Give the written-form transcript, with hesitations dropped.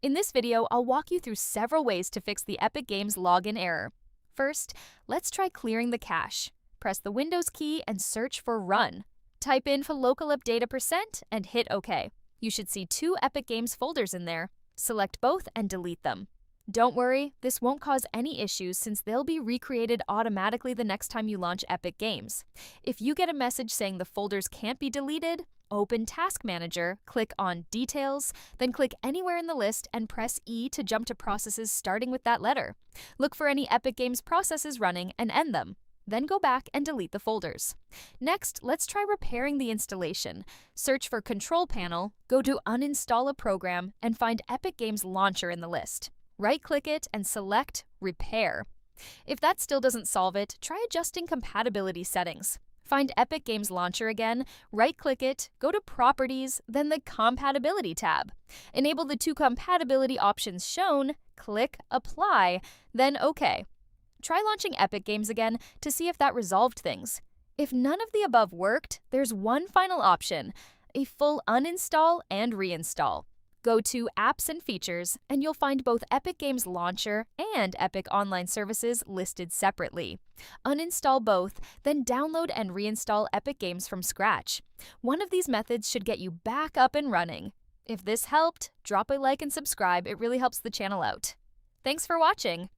In this video, I'll walk you through several ways to fix the Epic Games login error. First, let's try clearing the cache. Press the Windows key and search for Run. Type in for local update % and hit OK. You should see 2 Epic Games folders in there. Select both and delete them. Don't worry, this won't cause any issues since they'll be recreated automatically the next time you launch Epic Games. If you get a message saying the folders can't be deleted, open Task Manager, click on Details, then click anywhere in the list and press E to jump to processes starting with that letter. Look for any Epic Games processes running and end them. Then go back and delete the folders. Next, let's try repairing the installation. Search for Control Panel, go to Uninstall a Program, and find Epic Games Launcher in the list. Right-click it and select Repair. If that still doesn't solve it, try adjusting compatibility settings. Find Epic Games Launcher again, right-click it, go to Properties, then the Compatibility tab. Enable the 2 compatibility options shown, click Apply, then OK. Try launching Epic Games again to see if that resolved things. If none of the above worked, there's one final option, a full uninstall and reinstall. Go to Apps and Features, and you'll find both Epic Games Launcher and Epic Online Services listed separately. Uninstall both, then download and reinstall Epic Games from scratch. One of these methods should get you back up and running. If this helped, drop a like and subscribe. It really helps the channel out. Thanks for watching.